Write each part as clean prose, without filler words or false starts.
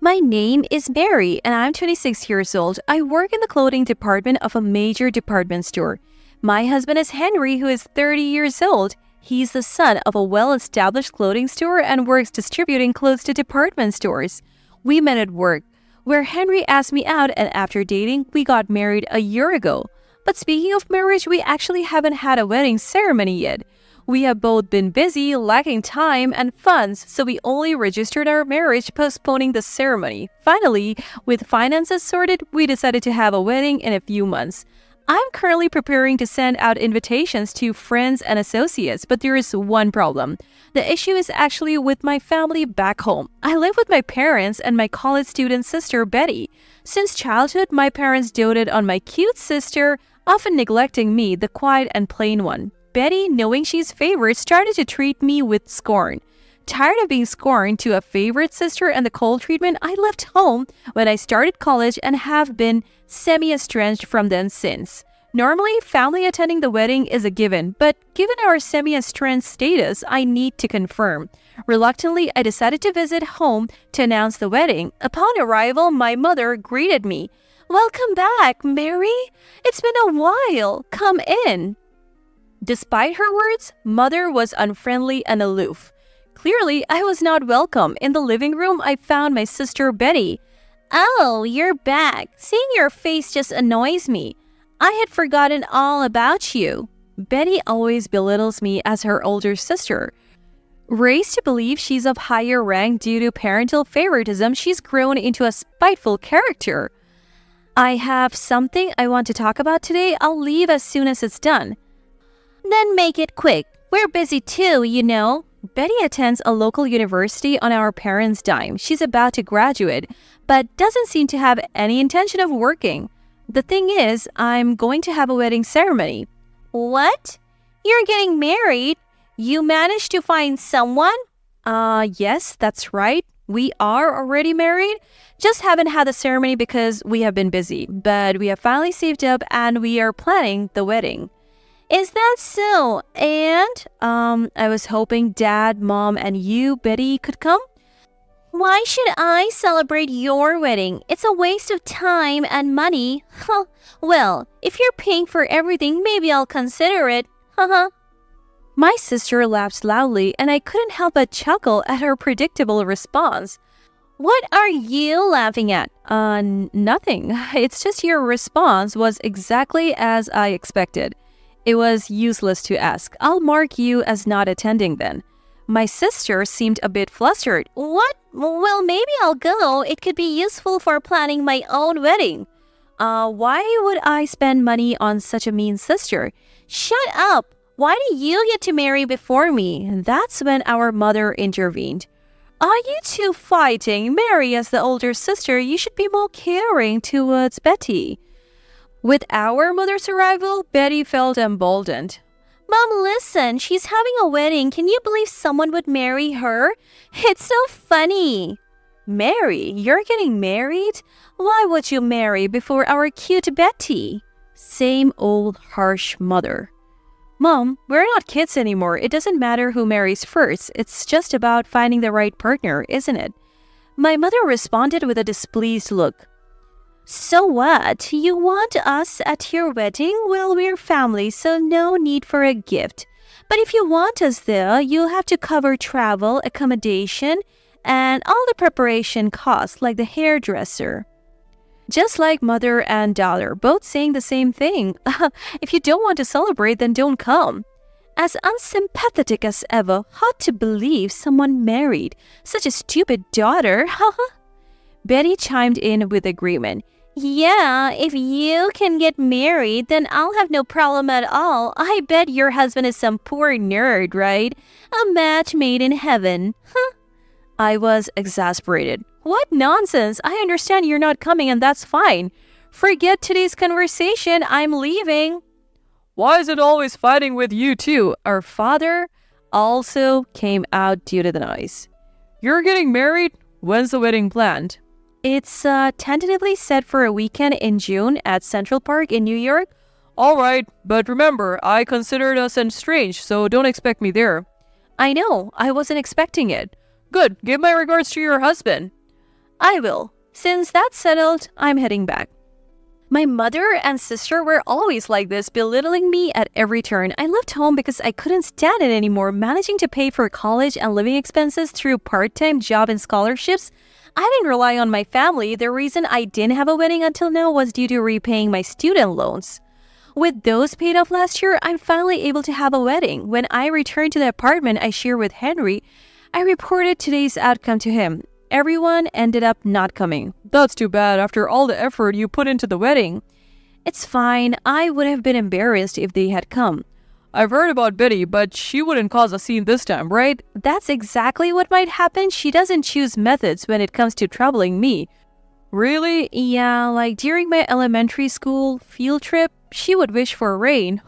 My name is Mary and I'm 26 years old. I work in the clothing department of a major department store. My husband is Henry, who is 30 years old. He's the son of a well-established clothing store and works distributing clothes to department stores. We met at work, where Henry asked me out, and after dating, we got married a year ago. But speaking of marriage, we actually haven't had a wedding ceremony yet. We have both been busy, lacking time and funds, so we only registered our marriage, postponing the ceremony. Finally, with finances sorted, we decided to have a wedding in a few months. I'm currently preparing to send out invitations to friends and associates, but there is one problem. The issue is actually with my family back home. I live with my parents and my college student sister, Betty. Since childhood, my parents doted on my cute sister, often neglecting me, the quiet and plain one. Betty, knowing she's favored, started to treat me with scorn. Tired of being scorned to a favorite sister and the cold treatment, I left home when I started college and have been semi-estranged from then since. Normally, family attending the wedding is a given, but given our semi-estranged status, I need to confirm. Reluctantly, I decided to visit home to announce the wedding. Upon arrival, my mother greeted me. "Welcome back, Mary. It's been a while. Come in." Despite her words, Mother was unfriendly and aloof. Clearly, I was not welcome. In the living room, I found my sister Betty. "Oh, you're back. Seeing your face just annoys me. I had forgotten all about you." Betty always belittles me as her older sister. Raised to believe she's of higher rank due to parental favoritism, she's grown into a spiteful character. "I have something I want to talk about today. I'll leave as soon as it's done." "Then make it quick. We're busy too, you know." Betty attends a local university on our parents' dime. She's about to graduate, but doesn't seem to have any intention of working. The thing is, I'm going to have a wedding ceremony. "What? You're getting married? You managed to find someone?" Yes, that's right. We are already married. Just haven't had the ceremony because we have been busy. But we have finally saved up and we are planning the wedding. "Is that so? And, I was hoping Dad, Mom, and you, Betty, could come." "Why should I celebrate your wedding? It's a waste of time and money." "Huh. Well, if you're paying for everything, maybe I'll consider it. Haha." My sister laughed loudly, and I couldn't help but chuckle at her predictable response. "What are you laughing at?" Nothing. It's just your response was exactly as I expected. It was useless to ask. I'll mark you as not attending then. My sister seemed a bit flustered. "What? Well, maybe I'll go. It could be useful for planning my own wedding." Why would I spend money on such a mean sister?" "Shut up. Why do you get to marry before me?" That's when our mother intervened. "Are you two fighting? Mary, as the older sister, you should be more caring towards Betty." With our mother's arrival, Betty felt emboldened. "Mom, listen, she's having a wedding. Can you believe someone would marry her? It's so funny." "Mary, you're getting married? Why would you marry before our cute Betty?" Same old harsh mother. "Mom, we're not kids anymore. It doesn't matter who marries first. It's just about finding the right partner, isn't it?" My mother responded with a displeased look. "So what? You want us at your wedding? Well, we're family, so no need for a gift. But if you want us there, you'll have to cover travel, accommodation, and all the preparation costs, like the hairdresser." Just like mother and daughter, both saying the same thing. If you don't want to celebrate, then don't come. As unsympathetic as ever. Hard to believe someone married such a stupid daughter. Betty chimed in with agreement. "Yeah, if you can get married, then I'll have no problem at all. I bet your husband is some poor nerd, right? A match made in heaven." I was exasperated. "What nonsense! I understand you're not coming and that's fine. Forget today's conversation. I'm leaving." "Why is it always fighting with you two?" Our father also came out due to the noise. "You're getting married? When's the wedding planned?" "It's tentatively set for a weekend in June at Central Park in New York." "All right, but remember, I considered us estranged, so don't expect me there." "I know. I wasn't expecting it." "Good. Give my regards to your husband." I will. Since that's settled, I'm heading back. My mother and sister were always like this, belittling me at every turn. I left home because I couldn't stand it anymore, managing to pay for college and living expenses through part-time job and scholarships. I didn't rely on my family. The reason I didn't have a wedding until now was due to repaying my student loans. With those paid off last year, I'm finally able to have a wedding. When I returned to the apartment I share with Henry, I reported today's outcome to him. Everyone ended up not coming. That's too bad after all the effort you put into the wedding. It's fine. I would have been embarrassed if they had come. I've heard about Betty, but she wouldn't cause a scene this time, right? That's exactly what might happen. She doesn't choose methods when it comes to troubling me. Really? Yeah, like during my elementary school field trip, she would wish for rain.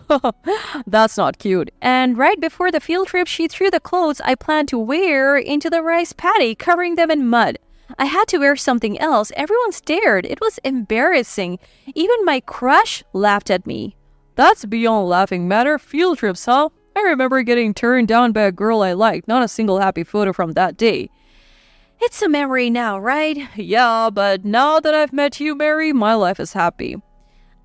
That's not cute. And right before the field trip, she threw the clothes I planned to wear into the rice paddy, covering them in mud. I had to wear something else. Everyone stared. It was embarrassing. Even my crush laughed at me. That's beyond laughing matter. Field trips, huh? I remember getting turned down by a girl I liked. Not a single happy photo from that day. It's a memory now, right? Yeah, but now that I've met you, Mary, my life is happy.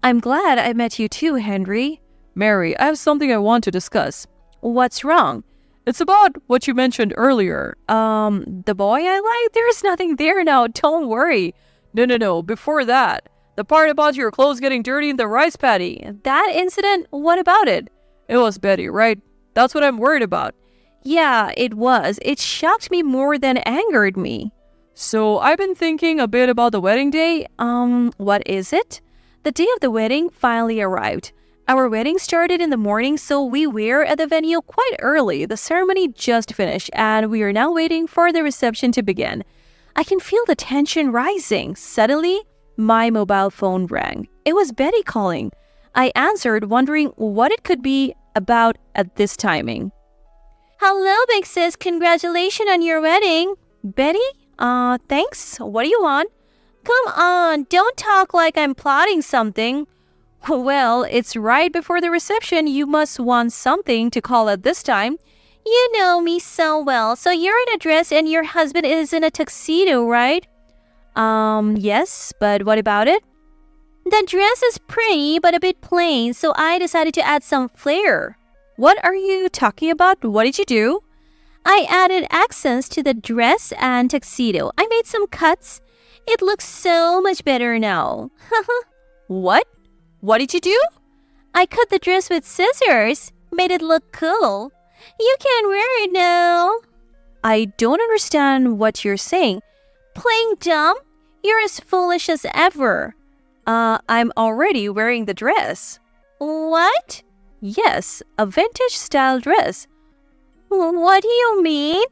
I'm glad I met you too, Henry. Mary, I have something I want to discuss. What's wrong? It's about what you mentioned earlier. The boy I like? There's nothing there now, don't worry. No, before that. The part about your clothes getting dirty in the rice paddy. That incident? What about it? It was Betty, right? That's what I'm worried about. Yeah, it was. It shocked me more than angered me. So I've been thinking a bit about the wedding day. What is it? The day of the wedding finally arrived. Our wedding started in the morning, so we were at the venue quite early. The ceremony just finished, and we are now waiting for the reception to begin. I can feel the tension rising. Suddenly, my mobile phone rang. It was Betty calling. I answered, wondering what it could be about at this timing. Hello, big sis. Congratulations on your wedding. Betty? Thanks. What do you want? Come on, don't talk like I'm plotting something. Well, it's right before the reception. You must want something to call at this time. You know me so well. So you're in a dress and your husband is in a tuxedo, right? Yes, but what about it? The dress is pretty, but a bit plain, so I decided to add some flair. What are you talking about? What did you do? I added accents to the dress and tuxedo. I made some cuts. It looks so much better now. What? What did you do? I cut the dress with scissors. Made it look cool. You can wear it now. I don't understand what you're saying. Playing dumb? You're as foolish as ever. I'm already wearing the dress. What? Yes, a vintage style dress. What do you mean?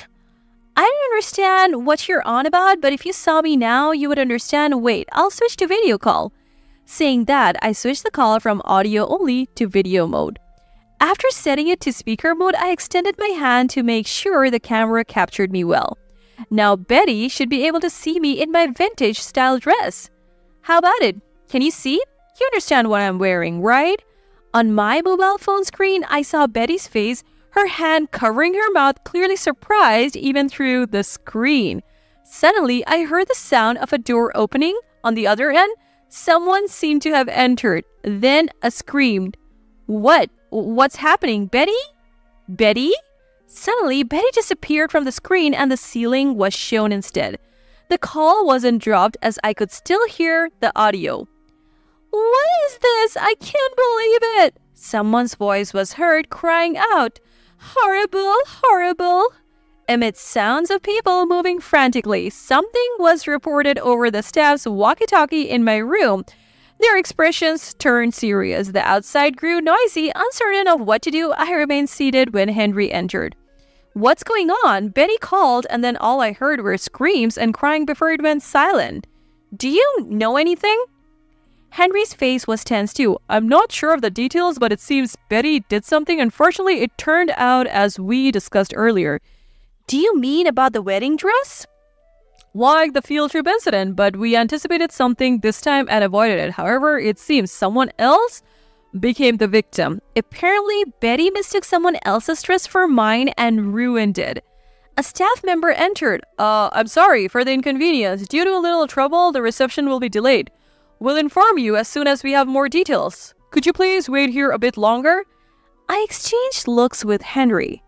I don't understand what you're on about, but if you saw me now, you would understand. Wait, I'll switch to video call. Saying that, I switched the call from audio only to video mode. After setting it to speaker mode, I extended my hand to make sure the camera captured me well. Now Betty should be able to see me in my vintage style dress. How about it? Can you see? You understand what I'm wearing, right? On my mobile phone screen, I saw Betty's face, her hand covering her mouth, clearly surprised even through the screen. Suddenly, I heard the sound of a door opening. On the other end, someone seemed to have entered. Then a scream. What? What's happening? Betty? Betty? Suddenly, Betty disappeared from the screen and the ceiling was shown instead. The call wasn't dropped as I could still hear the audio. What is this? I can't believe it! Someone's voice was heard crying out, "Horrible, horrible!" Amid sounds of people moving frantically, something was reported over the staff's walkie-talkie in my room. Their expressions turned serious. The outside grew noisy. Uncertain of what to do, I remained seated when Henry entered. What's going on? Betty called, and then all I heard were screams and crying before it went silent. Do you know anything? Henry's face was tense too. I'm not sure of the details, but it seems Betty did something. Unfortunately, it turned out as we discussed earlier. Do you mean about the wedding dress? Like the field trip incident, but we anticipated something this time and avoided it. However, it seems someone else became the victim. Apparently, Betty mistook someone else's dress for mine and ruined it. A staff member entered. I'm sorry for the inconvenience. Due to a little trouble, the reception will be delayed. We'll inform you as soon as we have more details. Could you please wait here a bit longer? I exchanged looks with Henry.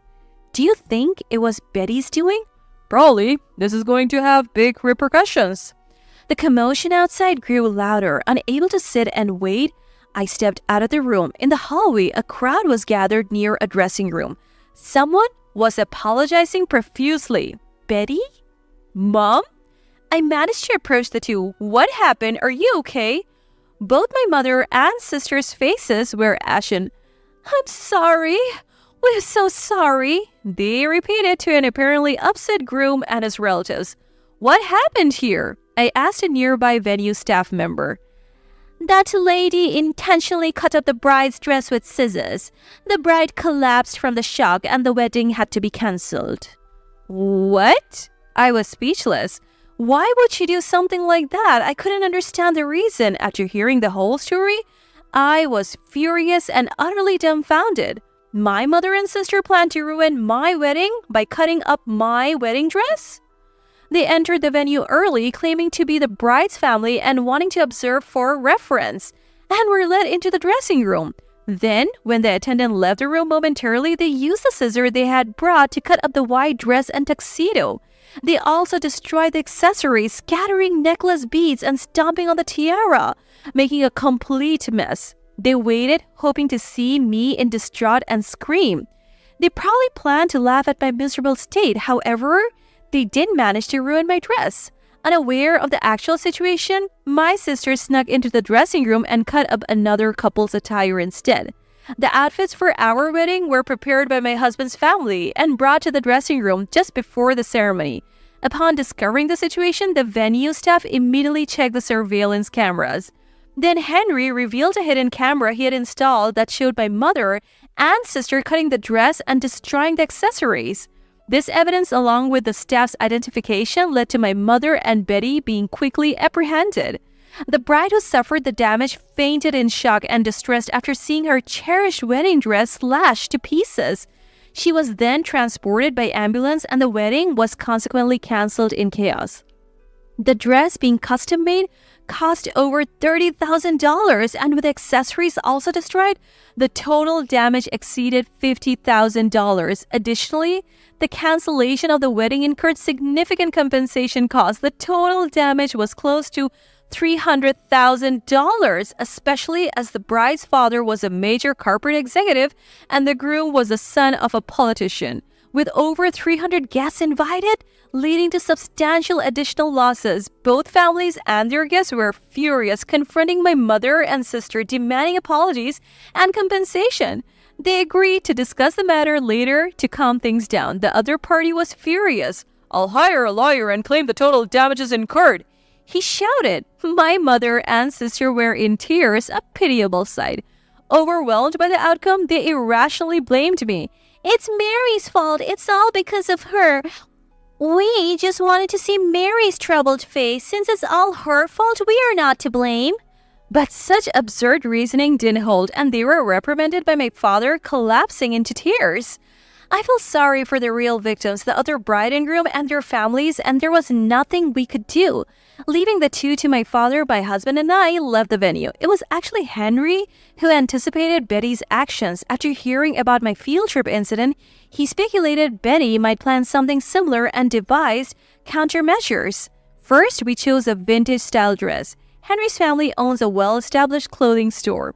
Do you think it was Betty's doing? Probably. This is going to have big repercussions. The commotion outside grew louder. Unable to sit and wait, I stepped out of the room. In the hallway, a crowd was gathered near a dressing room. Someone was apologizing profusely. Betty? Mom? I managed to approach the two. What happened? Are you okay? Both my mother and sister's faces were ashen. I'm sorry. We're so sorry. They repeated to an apparently upset groom and his relatives. What happened here? I asked a nearby venue staff member. That lady intentionally cut up the bride's dress with scissors. The bride collapsed from the shock and the wedding had to be cancelled. What? I was speechless. Why would she do something like that? I couldn't understand the reason. After hearing the whole story, I was furious and utterly dumbfounded. My mother and sister planned to ruin my wedding by cutting up my wedding dress? They entered the venue early, claiming to be the bride's family and wanting to observe for reference, and were led into the dressing room. Then, when the attendant left the room momentarily, they used the scissor they had brought to cut up the white dress and tuxedo. They also destroyed the accessories, scattering necklace beads and stomping on the tiara, making a complete mess. They waited, hoping to see me in distraught and scream. They probably planned to laugh at my miserable state. However, they did manage to ruin my dress. Unaware of the actual situation, my sister snuck into the dressing room and cut up another couple's attire instead. The outfits for our wedding were prepared by my husband's family and brought to the dressing room just before the ceremony. Upon discovering the situation, the venue staff immediately checked the surveillance cameras. Then Henry revealed a hidden camera he had installed that showed my mother and sister cutting the dress and destroying the accessories. This evidence, along with the staff's identification, led to my mother and Betty being quickly apprehended. The bride who suffered the damage fainted in shock and distress after seeing her cherished wedding dress slashed to pieces. She was then transported by ambulance and the wedding was consequently cancelled in chaos. The dress, being custom-made, cost over $30,000, and with accessories also destroyed, the total damage exceeded $50,000. Additionally, the cancellation of the wedding incurred significant compensation costs. The total damage was close to $300,000, especially as the bride's father was a major corporate executive and the groom was the son of a politician. With over 300 guests invited, leading to substantial additional losses, both families and their guests were furious, confronting my mother and sister, demanding apologies and compensation. They agreed to discuss the matter later to calm things down. The other party was furious. "I'll hire a lawyer and claim the total damages incurred," he shouted. My mother and sister were in tears, a pitiable sight. Overwhelmed by the outcome, they irrationally blamed me. "It's Mary's fault. It's all because of her. We just wanted to see Mary's troubled face. Since it's all her fault, we are not to blame." But such absurd reasoning didn't hold, and they were reprimanded by my father, collapsing into tears. I feel sorry for the real victims, the other bride and groom and their families, and there was nothing we could do. Leaving the two to my father, my husband and I left the venue. It was actually Henry who anticipated Betty's actions. After hearing about my field trip incident, he speculated Betty might plan something similar and devised countermeasures. First, we chose a vintage-style dress. Henry's family owns a well-established clothing store,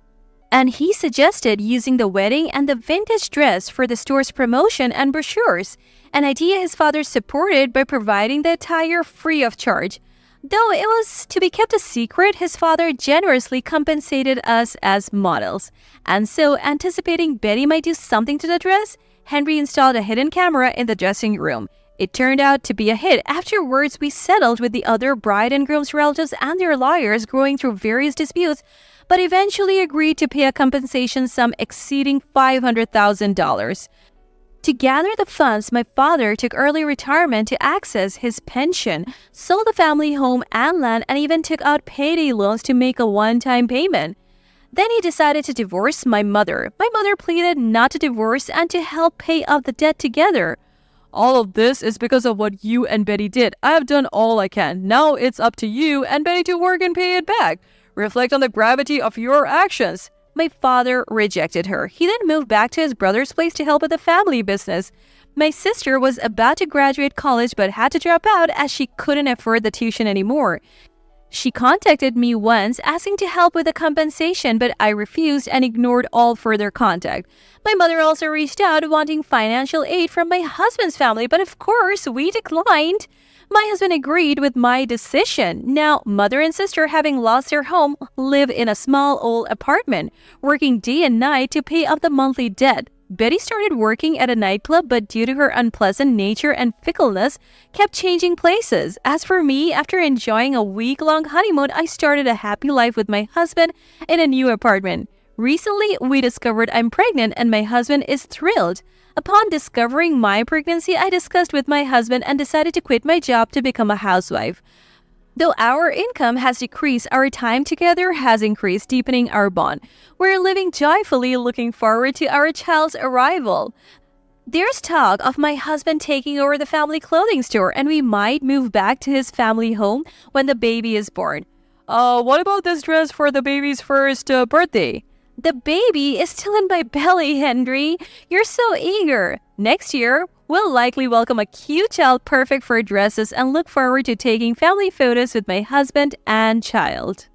and he suggested using the wedding and the vintage dress for the store's promotion and brochures, an idea his father supported by providing the attire free of charge. Though it was to be kept a secret, his father generously compensated us as models. And so, anticipating Betty might do something to the dress, Henry installed a hidden camera in the dressing room. It turned out to be a hit. Afterwards, we settled with the other bride and groom's relatives and their lawyers, going through various disputes, but eventually agreed to pay a compensation sum exceeding $500,000. To gather the funds, my father took early retirement to access his pension, sold the family home and land, and even took out payday loans to make a one-time payment. Then he decided to divorce my mother. My mother pleaded not to divorce and to help pay off the debt together. All of this is because of what you and Betty did. I have done all I can. Now it's up to you and Betty to work and pay it back. Reflect on the gravity of your actions." My father rejected her. He then moved back to his brother's place to help with the family business. My sister was about to graduate college but had to drop out as she couldn't afford the tuition anymore. She contacted me once asking to help with the compensation, but I refused and ignored all further contact. My mother also reached out wanting financial aid from my husband's family, but of course we declined. My husband agreed with my decision. Now, mother and sister, having lost their home, live in a small old apartment, working day and night to pay off the monthly debt. Betty started working at a nightclub, but due to her unpleasant nature and fickleness, kept changing places. As for me, after enjoying a week-long honeymoon, I started a happy life with my husband in a new apartment. Recently, we discovered I'm pregnant and my husband is thrilled. Upon discovering my pregnancy, I discussed with my husband and decided to quit my job to become a housewife. Though our income has decreased, our time together has increased, deepening our bond. We're living joyfully, looking forward to our child's arrival. There's talk of my husband taking over the family clothing store, and we might move back to his family home when the baby is born. What about this dress for the baby's first birthday? The baby is still in my belly, Henry. You're so eager. Next year, we'll likely welcome a cute child perfect for dresses and look forward to taking family photos with my husband and child.